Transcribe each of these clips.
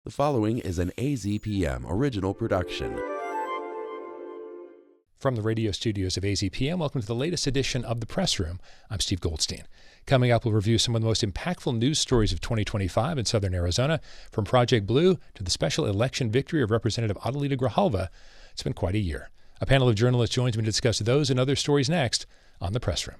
The following is an AZPM original production. From the radio studios of AZPM, welcome to the latest edition of The Press Room. I'm Steve Goldstein. Coming up, we'll review some of the most impactful news stories of 2025 in southern Arizona, from Project Blue to the special election victory of Representative Adelita Grijalva. It's been quite a year. A panel of journalists joins me to discuss those and other stories next on The Press Room.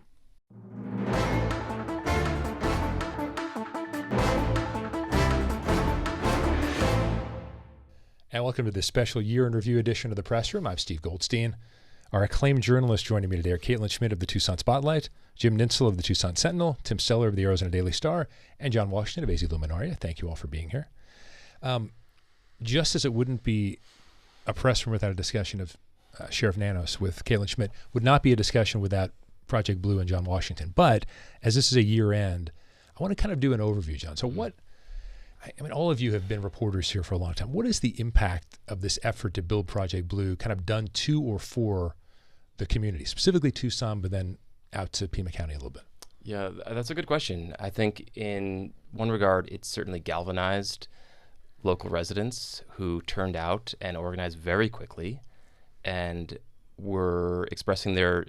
And welcome to this special year in review edition of The Press Room. I'm Steve Goldstein. Our acclaimed journalists joining me today are Caitlin Schmidt of the Tucson Spotlight, Jim Ninsel of the Tucson Sentinel, Tim Steller of the Arizona Daily Star, and John Washington of AZ Luminaria. Thank you all for being here. Just as it wouldn't be a press room without a discussion of Sheriff Nanos with Caitlin Schmidt, would not be a discussion without Project Blue and John Washington. But as this is a year end, I want to kind of do an overview, John. So I mean, all of you have been reporters here for a long time. What is the impact of this effort to build Project Blue kind of done to or for the community, specifically Tucson, but then out to Pima County a little bit? Yeah, that's a good question. I think in one regard, it's certainly galvanized local residents who turned out and organized very quickly and were expressing their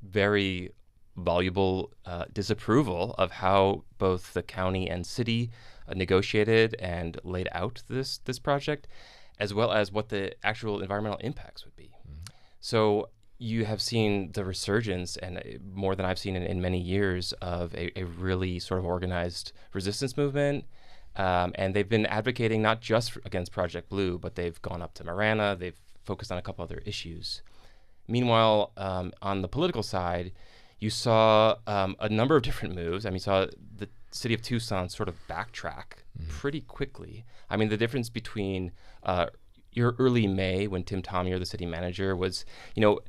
very voluble disapproval of how both the county and city negotiated and laid out this project, as well as what the actual environmental impacts would be. Mm-hmm. So you have seen the resurgence, and more than I've seen in many years, of a really sort of organized resistance movement. And they've been advocating not just against Project Blue, but they've gone up to Marana. They've focused on a couple other issues. Meanwhile, on the political side, you saw a number of different moves. I mean, you saw the city of Tucson sort of backtrack pretty quickly. I mean, the difference between your early May, when Tim Tomyer, the city manager, was,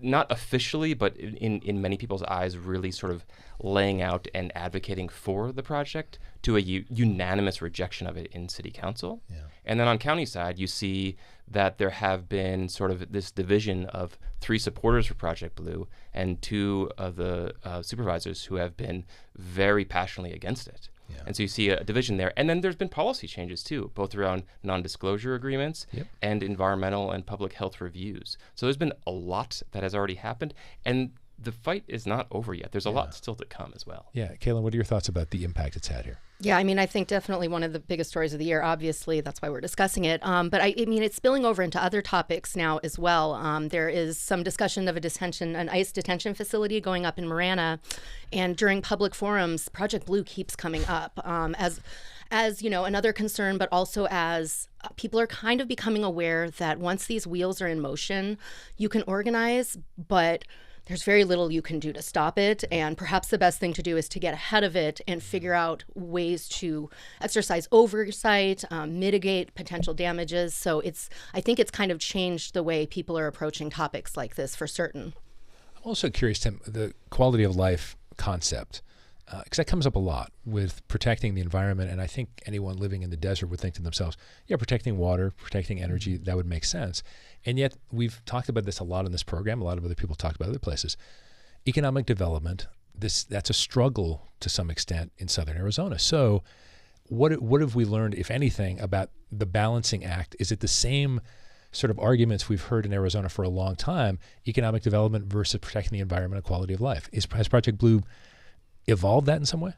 not officially, but in many people's eyes, really sort of laying out and advocating for the project, to a unanimous rejection of it in city council. Yeah. And then on county side, you see that there have been sort of this division of 3 supporters for Project Blue and 2 of the supervisors who have been very passionately against it. Yeah. And so you see a division there. And then there's been policy changes too, both around non-disclosure agreements and environmental and public health reviews. So there's been a lot that has already happened. And the fight is not over yet. There's a lot still to come as well. Yeah. Caitlin, what are your thoughts about the impact it's had here? Yeah, I mean, I think definitely one of the biggest stories of the year, obviously. That's why we're discussing it. But I mean, it's spilling over into other topics now as well. There is some discussion of an ICE detention facility going up in Marana. And during public forums, Project Blue keeps coming up as another concern, but also as people are kind of becoming aware that once these wheels are in motion, you can organize, but there's very little you can do to stop it. And perhaps the best thing to do is to get ahead of it and figure out ways to exercise oversight, mitigate potential damages. So I think it's kind of changed the way people are approaching topics like this for certain. I'm also curious, Tim, the quality of life concept, because that comes up a lot with protecting the environment. And I think anyone living in the desert would think to themselves, yeah, protecting water, protecting energy, that would make sense. And yet we've talked about this a lot in this program. A lot of other people talked about other places. Economic development, that's a struggle to some extent in southern Arizona. So what have we learned, if anything, about the balancing act? Is it the same sort of arguments we've heard in Arizona for a long time, economic development versus protecting the environment and quality of life? Has Project Blue evolved that in some way?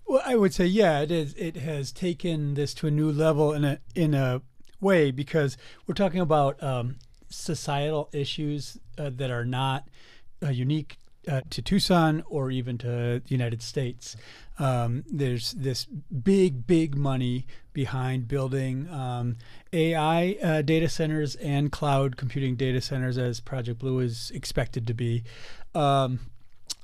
Well, I would say, yeah, it is. It has taken this to a new level in a way, because we're talking about societal issues that are not unique to Tucson or even to the United States. There's this big money behind building AI data centers and cloud computing data centers, as Project Blue is expected to be.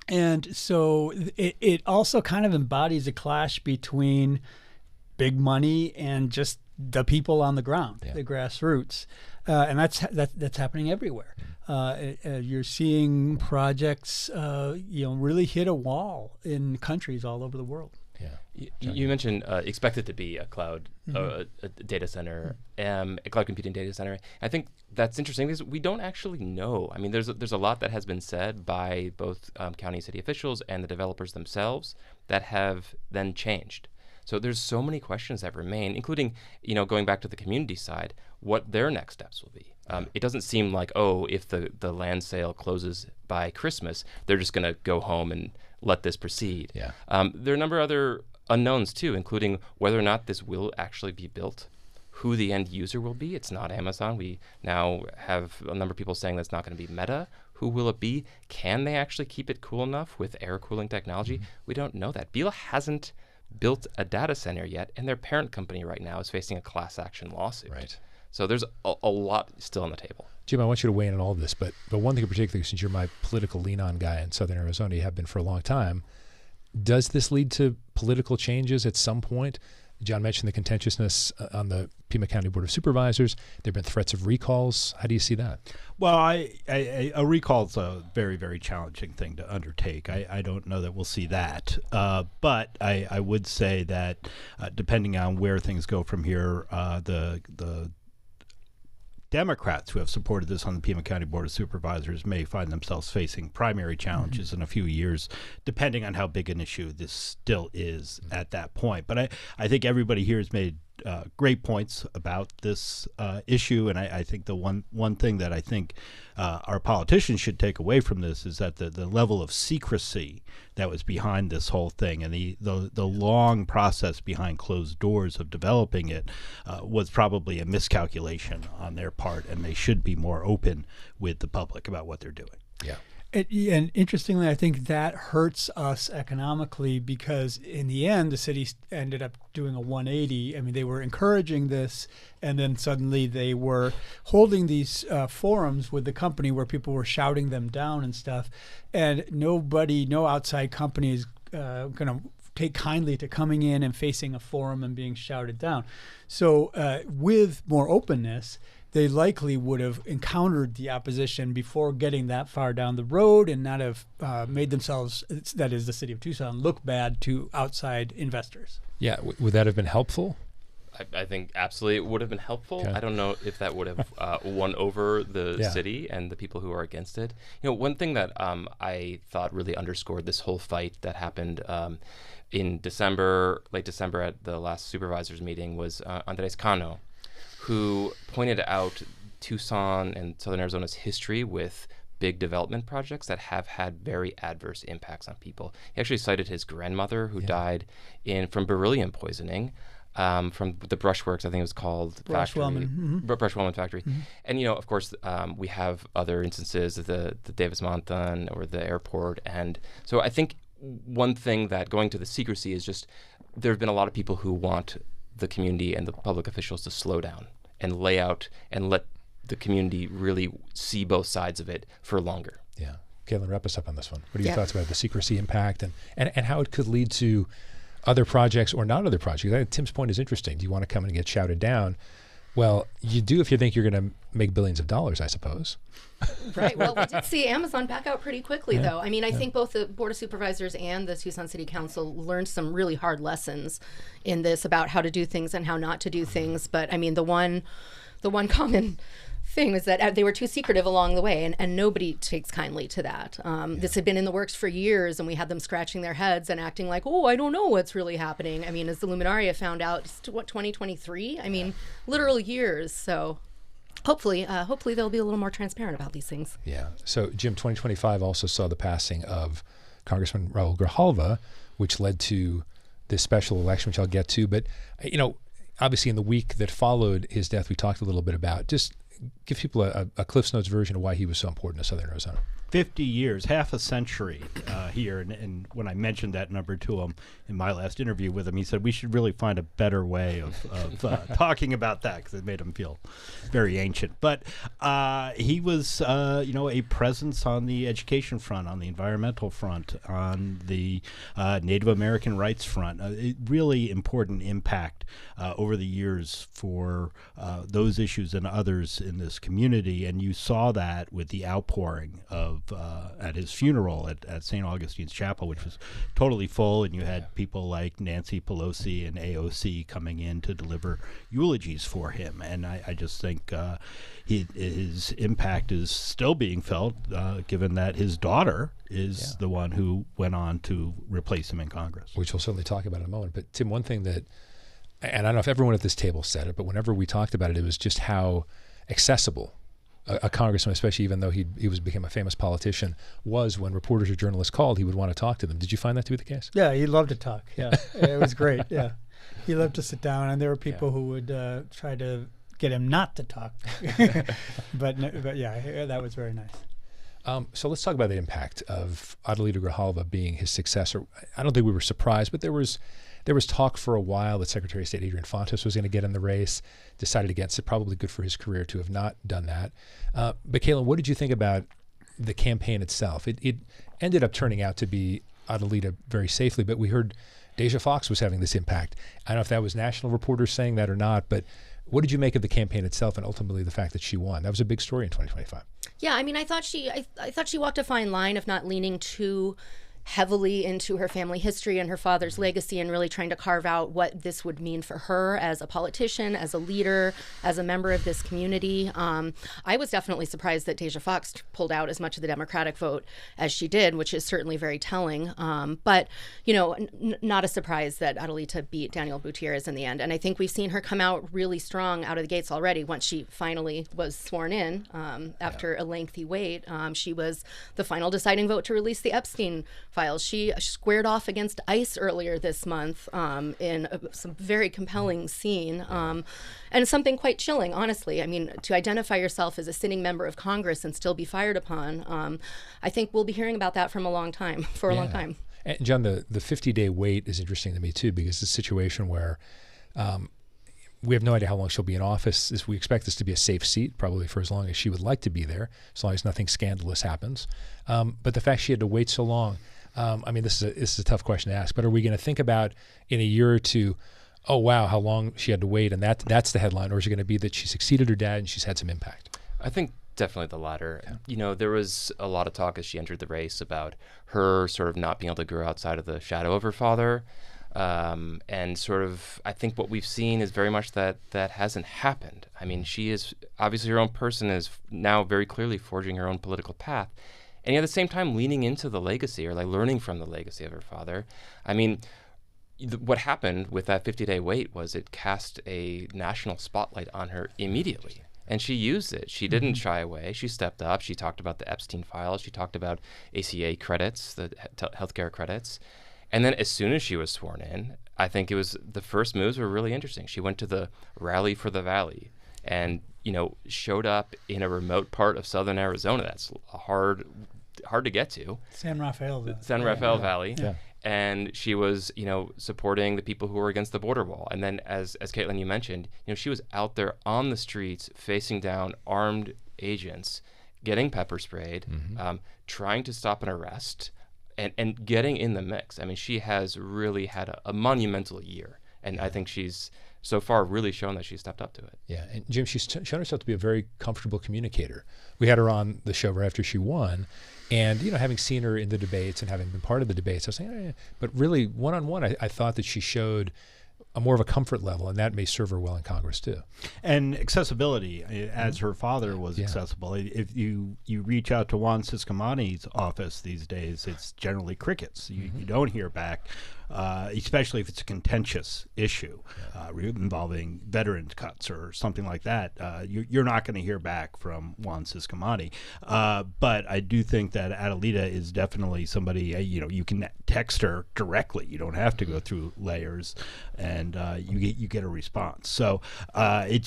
And so it also kind of embodies a clash between big money and just the people on the ground, the grassroots. And that's happening everywhere. You're seeing projects, really hit a wall in countries all over the world. Yeah, you mentioned expected to be a cloud a data center, a cloud computing data center. I think that's interesting because we don't actually know. I mean, there's a lot that has been said by both county and city officials and the developers themselves that have then changed. So there's so many questions that remain, including, going back to the community side, what their next steps will be. It doesn't seem like, if the land sale closes by Christmas, they're just going to go home and let this proceed. Yeah. There are a number of other unknowns too, including whether or not this will actually be built, who the end user will be. It's not Amazon. We now have a number of people saying that's not going to be Meta. Who will it be? Can they actually keep it cool enough with air cooling technology? We don't know that. Beal hasn't built a data center yet, and their parent company right now is facing a class action lawsuit. Right. So there's a lot still on the table. Jim, I want you to weigh in on all this, but one thing in particular, since you're my political lean-on guy in Southern Arizona, you have been for a long time, does this lead to political changes at some point? John mentioned the contentiousness on the Pima County Board of Supervisors. There have been threats of recalls. How do you see that? Well, a recall is a very, very challenging thing to undertake. I don't know that we'll see that. But I would say that depending on where things go from here, the Democrats who have supported this on the Pima County Board of Supervisors may find themselves facing primary challenges in a few years, depending on how big an issue this still is at that point. But I think everybody here has made great points about this issue, and I think the one thing that I think our politicians should take away from this is that the level of secrecy that was behind this whole thing and the long process behind closed doors of developing it was probably a miscalculation on their part, and they should be more open with the public about what they're doing. Yeah. And interestingly, I think that hurts us economically because in the end, the city ended up doing a 180. I mean, they were encouraging this, and then suddenly they were holding these forums with the company where people were shouting them down and stuff. And no outside company is going to take kindly to coming in and facing a forum and being shouted down. So with more openness, they likely would have encountered the opposition before getting that far down the road and not have made themselves, that is the city of Tucson, look bad to outside investors. Yeah. Would that have been helpful? I think absolutely it would have been helpful. Okay. I don't know if that would have won over the city and the people who are against it. One thing that I thought really underscored this whole fight that happened in late December at the last supervisors meeting was Andres Cano, who pointed out Tucson and Southern Arizona's history with big development projects that have had very adverse impacts on people. He actually cited his grandmother who died from beryllium poisoning from the brushworks, I think it was called Brush Wellman. Brush Wellman factory. And, of course, we have other instances of the Davis Mountain or the airport. And so I think one thing that going to the secrecy is just there have been a lot of people who want the community and the public officials to slow down and lay out and let the community really see both sides of it for longer. Yeah. Caitlin, wrap us up on this one. What are your thoughts about the secrecy impact and how it could lead to other projects or not other projects? Tim's point is interesting. Do you want to come and get shouted down? Well, you do if you think you're going to make billions of dollars, I suppose. Right. Well, we did see Amazon back out pretty quickly, though. I mean, I think both the Board of Supervisors and the Tucson City Council learned some really hard lessons in this about how to do things and how not to do things. But I mean, the one common thing was that they were too secretive along the way, and nobody takes kindly to that. This had been in the works for years, and we had them scratching their heads and acting like, oh, I don't know what's really happening. I mean, as the Luminaria found out, 2023? I mean, literal years. So hopefully they'll be a little more transparent about these things. Yeah. So, Jim, 2025 also saw the passing of Congressman Raul Grijalva, which led to this special election, which I'll get to. But, obviously in the week that followed his death, we talked a little bit about, just give people a Cliff's Notes version of why he was so important to Southern Arizona. 50 years, half a century here. And when I mentioned that number to him in my last interview with him, he said we should really find a better way of talking about that because it made him feel very ancient. But he was, a presence on the education front, on the environmental front, on the Native American rights front. A really important impact over the years for those issues and others in this community, and you saw that with the outpouring of at his funeral at St. Augustine's Chapel, which was totally full, and you had people like Nancy Pelosi and AOC coming in to deliver eulogies for him. And I just think his impact is still being felt, given that his daughter is the one who went on to replace him in Congress. Which we'll certainly talk about in a moment. But Tim, one thing that, and I don't know if everyone at this table said it, but whenever we talked about it, it was just how accessible a congressman, especially even though he became a famous politician, was. When reporters or journalists called, he would want to talk to them. Did you find that to be the case? Yeah, he loved to talk. Yeah, it was great. Yeah, he loved to sit down, and there were people who would try to get him not to talk. but yeah, that was very nice. So let's talk about the impact of Adelita Grijalva being his successor. I don't think we were surprised, but there was talk for a while that Secretary of State Adrian Fontes was going to get in the race, decided against it. Probably good for his career to have not done that. But Caitlin, what did you think about the campaign itself? It ended up turning out to be Adelita very safely, but we heard Deja Fox was having this impact. I don't know if that was national reporters saying that or not, but what did you make of the campaign itself and ultimately the fact that she won? That was a big story in 2025. Yeah, I mean, I thought she walked a fine line of not leaning too heavily into her family history and her father's legacy, and really trying to carve out what this would mean for her as a politician, as a leader, as a member of this community. I was definitely surprised that Deja Fox pulled out as much of the Democratic vote as she did, which is certainly very telling. But, not a surprise that Adelita beat Daniel Gutierrez in the end. And I think we've seen her come out really strong out of the gates already once she finally was sworn in after a lengthy wait. She was the final deciding vote to release the Epstein files. She squared off against ICE earlier this month in some very compelling scene, and something quite chilling, honestly. I mean, to identify yourself as a sitting member of Congress and still be fired upon, I think we'll be hearing about that for a long time. And John, the 50-day wait is interesting to me too, because it's a situation where we have no idea how long she'll be in office. We expect this to be a safe seat, probably for as long as she would like to be there, as long as nothing scandalous happens. But the fact she had to wait so long, I mean, this is a tough question to ask, but are we going to think about in a year or two, oh, wow, how long she had to wait, and that's the headline, or is it going to be that she succeeded her dad and she's had some impact? I think definitely the latter. Yeah. There was a lot of talk as she entered the race about her sort of not being able to grow outside of the shadow of her father. And sort of, I think what we've seen is very much that hasn't happened. I mean, she is obviously her own person, is now very clearly forging her own political path. And at the same time, leaning into the legacy, or like learning from the legacy of her father. I mean, what happened with that 50-day wait was it cast a national spotlight on her immediately. And she used it. She didn't shy away. She stepped up. She talked about the Epstein files. She talked about ACA credits, the healthcare credits. And then as soon as she was sworn in, I think it was the first moves were really interesting. She went to the Rally for the Valley and, showed up in a remote part of southern Arizona. That's hard to get to. San Rafael Valley. Yeah. And she was, supporting the people who were against the border wall. And then as Caitlin, you mentioned, she was out there on the streets facing down armed agents, getting pepper sprayed, trying to stop an arrest, and getting in the mix. I mean, she has really had a monumental year. And I think she's so far really shown that she stepped up to it. Yeah, and Jim, she's shown herself to be a very comfortable communicator. We had her on the show right after she won, and having seen her in the debates and having been part of the debates, I was saying, but really one-on-one, I thought that she showed a more of a comfort level, and that may serve her well in Congress too. And accessibility, as her father was accessible. If you reach out to Juan Ciscomani's office these days, it's generally crickets. You don't hear back, especially if it's a contentious issue involving veterans cuts or something like that. You're not going to hear back from Juan Ciscomani. But I do think that Adelita is definitely somebody, you can text her directly. You don't have to go through layers, and you get a response. So I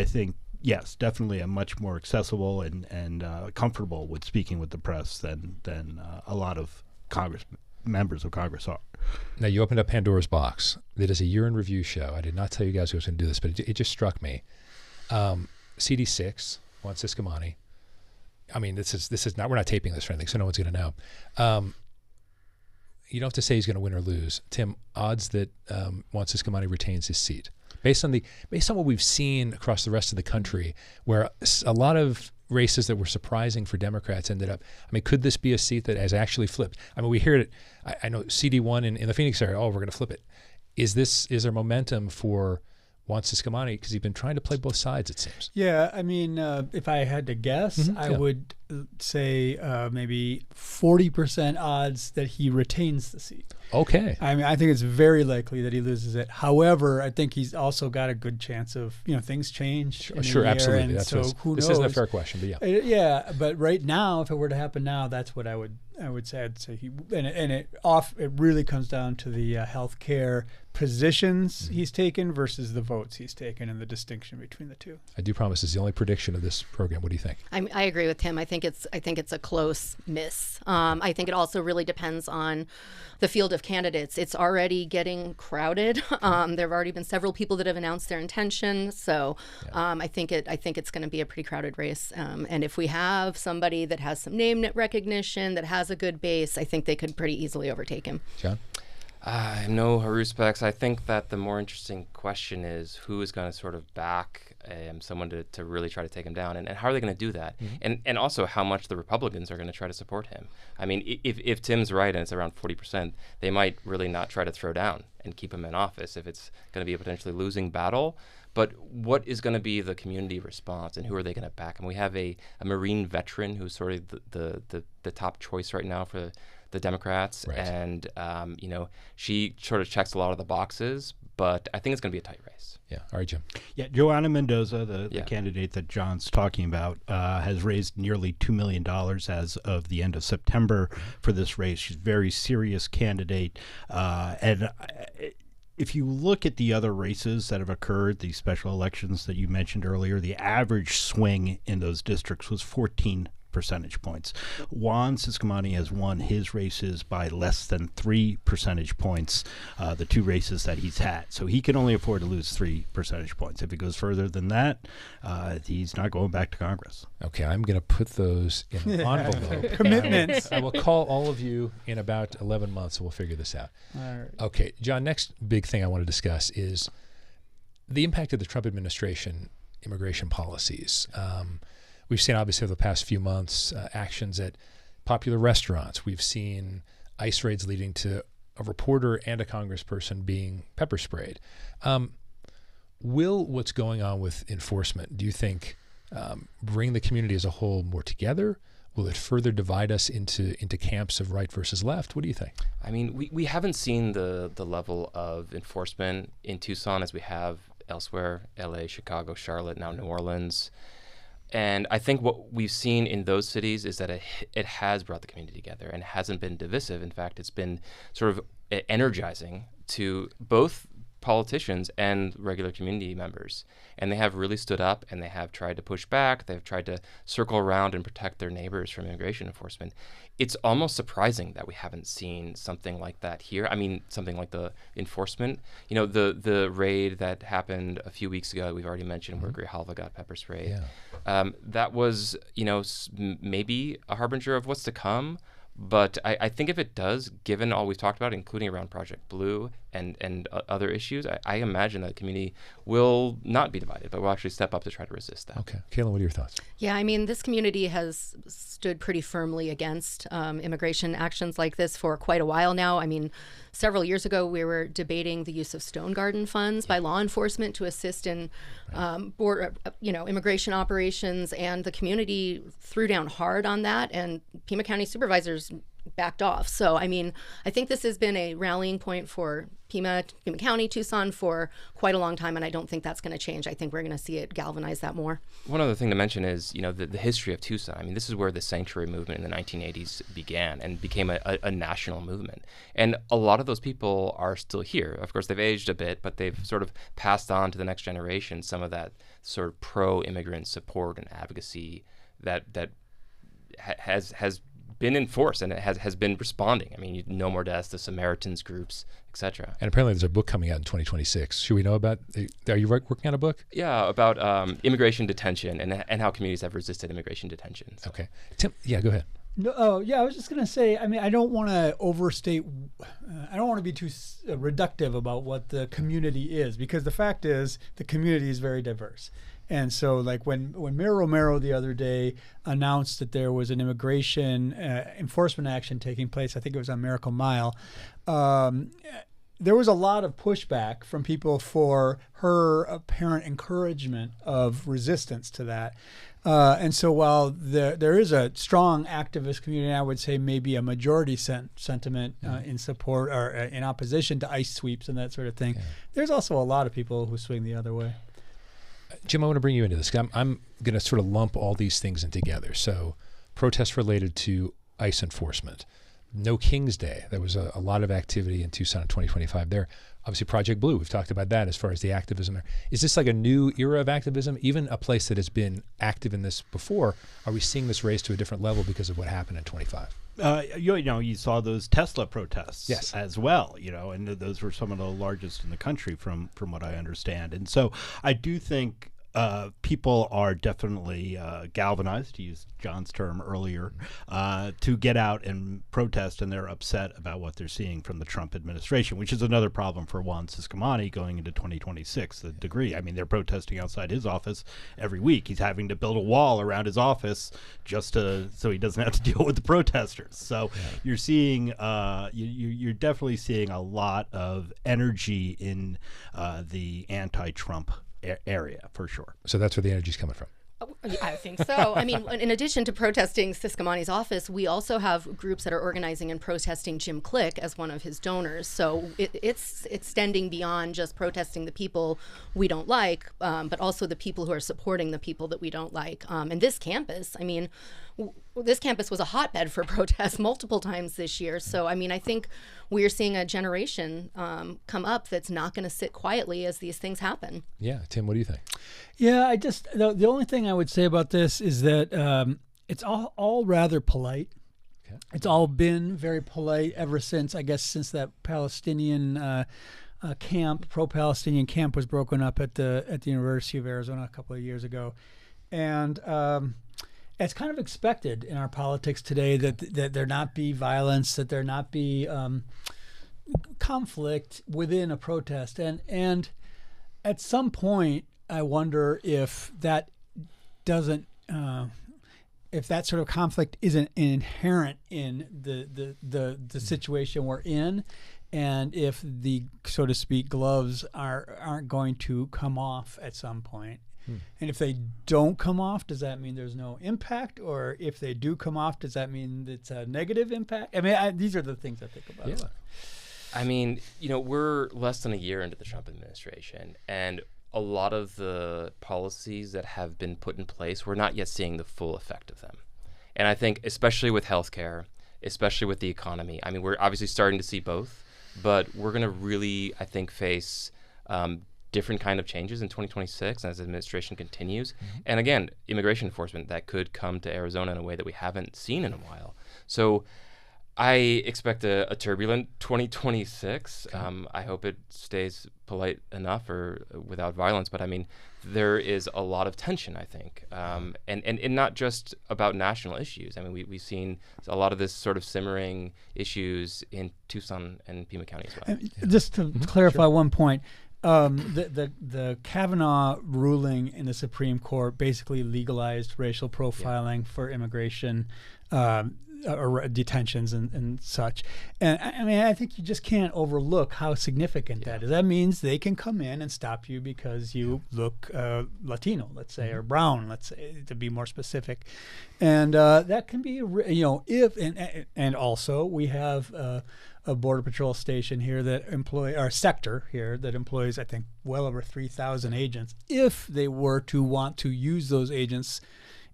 think, yes, definitely a much more accessible and comfortable with speaking with the press than a lot of members of Congress are. Now, you opened up Pandora's box. It is a year in review show. I did not tell you guys who was going to do this, but it just struck me. CD6, Juan Ciscomani. I mean, this is not, we're not taping this or anything, so no one's going to know. You don't have to say he's going to win or lose. Tim, odds that Juan Ciscomani retains his seat? based on what we've seen across the rest of the country, where a lot of races that were surprising for Democrats ended up. I mean, could this be a seat that has actually flipped? I mean, we hear it. I know CD1 in the Phoenix area. Oh, we're going to flip it. Is there momentum for Juan Ciscomani, because he's been trying to play both sides, it seems? Yeah, I mean, if I had to guess, I would say maybe 40% odds that he retains the seat. Okay. I mean, I think it's very likely that he loses it. However, I think he's also got a good chance of, things change. Sure, absolutely. That's who this knows? Isn't a fair question, but yeah. Yeah, but right now, if it were to happen now, that's what I would say. I'd say it really comes down to the healthcare positions he's taken versus the votes he's taken, and the distinction between the two. I do promise this is the only prediction of this program. What do you think? I agree with Tim. I think it's a close miss. I think it also really depends on the field of candidates. It's already getting crowded. There have already been several people that have announced their intention. So I think it's going to be a pretty crowded race. And if we have somebody that has some name recognition, that has a good base, I think they could pretty easily overtake him. John? No respects. I think that the more interesting question is who is going to sort of back someone to really try to take him down, and how are they going to do that? And also how much the Republicans are going to try to support him. I mean, if Tim's right and it's around 40%, they might really not try to throw down and keep him in office if it's going to be a potentially losing battle. But what is going to be the community response, and who are they going to back? And we have a Marine veteran who's sort of the top choice right now for the Democrats, right. And she sort of checks a lot of the boxes, but I think it's going to be a tight race. Yeah. All right, Jim. Yeah, Joanna Mendoza, the candidate that John's talking about, has raised nearly $2 million as of the end of September for this race. She's a very serious candidate, and if you look at the other races that have occurred, the special elections that you mentioned earlier, the average swing in those districts was 14 percentage points. Juan Ciscomani has won his races by less than 3 percentage points, the two races that he's had. So he can only afford to lose 3 percentage points. If it goes further than that, he's not going back to Congress. Okay, I'm going to put those in an envelope. Commitments. I will call all of you in about 11 months, and we'll figure this out. All right. Okay, John, next big thing I want to discuss is the impact of the Trump administration immigration policies. We've seen, obviously, over the past few months, actions at popular restaurants. We've seen ICE raids leading to a reporter and a congressperson being pepper sprayed. Will what's going on with enforcement, do you think, bring the community as a whole more together? Will it further divide us into camps of right versus left? What do you think? I mean, we haven't seen the level of enforcement in Tucson as we have elsewhere, LA, Chicago, Charlotte, now New Orleans. And I think what we've seen in those cities is that it has brought the community together and hasn't been divisive. In fact, it's been sort of energizing to both politicians and regular community members. And they have really stood up, and they have tried to push back. They've tried to circle around and protect their neighbors from immigration enforcement. It's almost surprising that we haven't seen something like that here. I mean, something like the enforcement. The raid that happened a few weeks ago, we've already mentioned, where Grijalva got pepper sprayed. Yeah. That was, maybe a harbinger of what's to come. But I think if it does, given all we've talked about, including around Project Blue and other issues, I imagine that the community will not be divided, but will actually step up to try to resist that. Okay. Caitlin, what are your thoughts? Yeah, I mean, this community has stood pretty firmly against immigration actions like this for quite a while now. I mean, several years ago, we were debating the use of stone garden funds by law enforcement to assist in immigration operations, and the community threw down hard on that, and Pima County supervisors backed off. So, I mean, I think this has been a rallying point for Pima County, Tucson for quite a long time, and I don't think that's going to change. I think we're going to see it galvanize that more. One other thing to mention is, the history of Tucson. I mean, this is where the sanctuary movement in the 1980s began and became a national movement. And a lot of those people are still here. Of course, they've aged a bit, but they've sort of passed on to the next generation some of that sort of pro-immigrant support and advocacy that has been in force, and it has been responding. I mean, No More Deaths, the Samaritans groups, etc. And apparently there's a book coming out in 2026. Should we know about are you working on a book? Yeah, about immigration detention and how communities have resisted immigration detention. So. Okay. Tim, yeah, go ahead. No, oh, yeah, I was just going to say, I mean, I don't want to overstate, I don't want to be too reductive about what the community is, because the fact is the community is very diverse. And so, like, when Mayor Romero the other day announced that there was an immigration enforcement action taking place, I think it was on Miracle Mile, there was a lot of pushback from people for her apparent encouragement of resistance to that. And so while there is a strong activist community, I would say maybe a majority sentiment in support or in opposition to ICE sweeps and that sort of thing, there's also a lot of people who swing the other way. Jim, I want to bring you into this. I'm going to sort of lump all these things in together. So protests related to ICE enforcement. No King's Day. There was a lot of activity in Tucson in 2025 there. Obviously, Project Blue, we've talked about that as far as the activism there. Is this like a new era of activism? Even a place that has been active in this before, are we seeing this raise to a different level because of what happened in 25? You saw those Tesla protests Yes. as well, and those were some of the largest in the country from what I understand. And so I do think people are definitely galvanized, to use John's term earlier, to get out and protest, and they're upset about what they're seeing from the Trump administration, which is another problem for Juan Ciscomani going into 2026, the degree. I mean, they're protesting outside his office every week. He's having to build a wall around his office just so he doesn't have to deal with the protesters. So you're seeing, you're definitely seeing a lot of energy in the anti-Trump area, for sure. So that's where the energy is coming from. I think so. I mean, in addition to protesting Ciscomani's office, we also have groups that are organizing and protesting Jim Click as one of his donors. So it's extending beyond just protesting the people we don't like, but also the people who are supporting the people that we don't like. And this campus, I mean, this campus was a hotbed for protests multiple times this year. So, I mean, I think we're seeing a generation come up that's not going to sit quietly as these things happen. Yeah. Tim, what do you think? Yeah, the only thing I would say about this is that it's all rather polite. Okay. It's all been very polite ever since, I guess, since that Palestinian pro-Palestinian camp was broken up at the University of Arizona a couple of years ago. And it's kind of expected in our politics today that there not be violence, that there not be conflict within a protest. And at some point, I wonder if that doesn't, if that sort of conflict isn't inherent in the situation we're in, and if the, so to speak, gloves aren't going to come off at some point. And if they don't come off, does that mean there's no impact? Or if they do come off, does that mean it's a negative impact? I mean, these are the things I think about. Yeah. I mean, we're less than a year into the Trump administration, and a lot of the policies that have been put in place, we're not yet seeing the full effect of them. And I think especially with healthcare, especially with the economy, I mean, we're obviously starting to see both, but we're going to really, I think, face different kind of changes in 2026 as the administration continues. And again, immigration enforcement that could come to Arizona in a way that we haven't seen in a while. So I expect a turbulent 2026. Okay. I hope it stays polite enough or without violence. But I mean, there is a lot of tension, I think, and not just about national issues. I mean, we've seen a lot of this sort of simmering issues in Tucson and Pima County as well. Just to clarify one point. The Kavanaugh ruling in the Supreme Court basically legalized racial profiling for immigration or detentions and such. And I mean, I think you just can't overlook how significant that is. That means they can come in and stop you because you look Latino, let's say, or brown, let's say, to be more specific. And that can be, and also we have a Border Patrol station here that sector here that employs, I think, well over 3,000 agents. If they were to want to use those agents,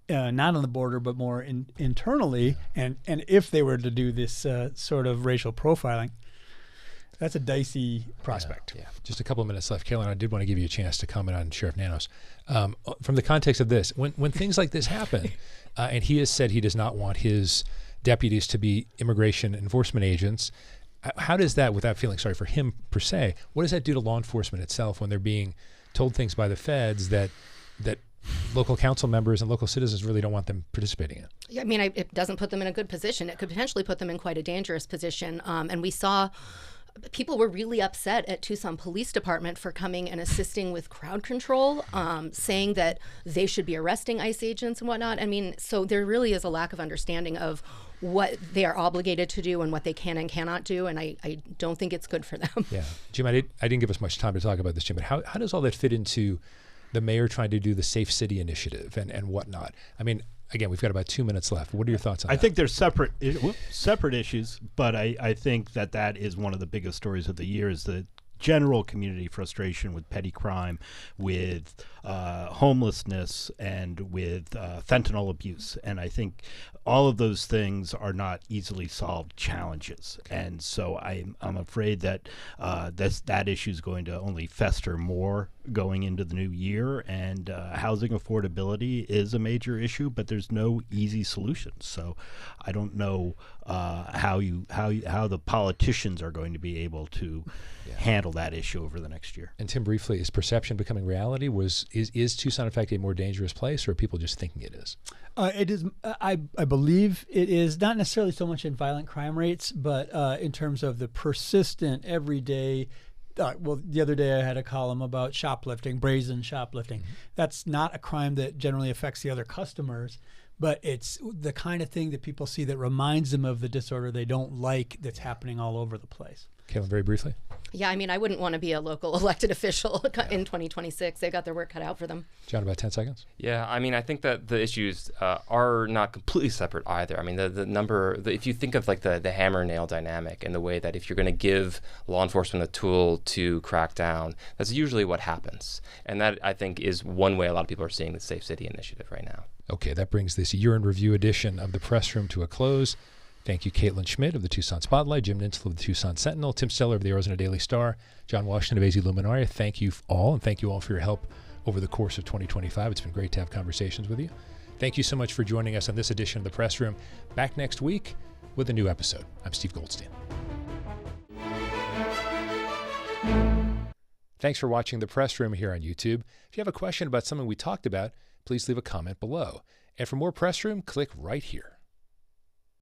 not on the border, but more internally, and if they were to do this sort of racial profiling, that's a dicey prospect. Yeah. Just a couple of minutes left. Kaylin, I did want to give you a chance to comment on Sheriff Nanos. From the context of this, when things like this happen, and he has said he does not want his deputies to be immigration enforcement agents, how does that, without feeling sorry for him per se, what does that do to law enforcement itself when they're being told things by the feds that local council members and local citizens really don't want them participating in. Yeah, I mean, it doesn't put them in a good position. It could potentially put them in quite a dangerous position. And we saw people were really upset at Tucson Police Department for coming and assisting with crowd control, saying that they should be arresting ICE agents and whatnot. I mean, so there really is a lack of understanding of what they are obligated to do and what they can and cannot do, and I don't think it's good for them. Yeah. Jim, I didn't give us much time to talk about this, Jim, but how does all that fit into the mayor trying to do the Safe City initiative and whatnot? I mean, again, we've got about 2 minutes left. What are your thoughts on that? I think they're separate issues, but I think that is one of the biggest stories of the year is the general community frustration with petty crime, with homelessness, and with fentanyl abuse. And I think all of those things are not easily solved challenges. And so I'm afraid that that issue is going to only fester more going into the new year. And housing affordability is a major issue, but there's no easy solutions. So I don't know how the politicians are going to be able to handle that issue over the next year. And Tim, briefly, is perception becoming reality? Is Tucson, in fact, a more dangerous place, or are people just thinking it is? It is. I believe it is not necessarily so much in violent crime rates, but in terms of the persistent, everyday. Well, the other day I had a column about shoplifting, brazen shoplifting. Mm-hmm. That's not a crime that generally affects the other customers, but it's the kind of thing that people see that reminds them of the disorder they don't like that's happening all over the place. Kayla, very briefly. Yeah, I mean, I wouldn't want to be a local elected official in 2026. They've got their work cut out for them. John, about 10 seconds. Yeah, I mean, I think that the issues are not completely separate either. I mean, if you think of like the hammer nail dynamic and the way that if you're going to give law enforcement a tool to crack down, that's usually what happens. And that, I think, is one way a lot of people are seeing the Safe City initiative right now. Okay, that brings this year in review edition of the Press Room to a close. Thank you, Caitlin Schmidt of the Tucson Spotlight, Jim Nintzel of the Tucson Sentinel, Tim Steller of the Arizona Daily Star, John Washington of AZ Luminaria. Thank you all, and thank you all for your help over the course of 2025. It's been great to have conversations with you. Thank you so much for joining us on this edition of the Press Room. Back next week with a new episode. I'm Steve Goldstein. Thanks for watching the Press Room here on YouTube. If you have a question about something we talked about, please leave a comment below. And for more Press Room, click right here.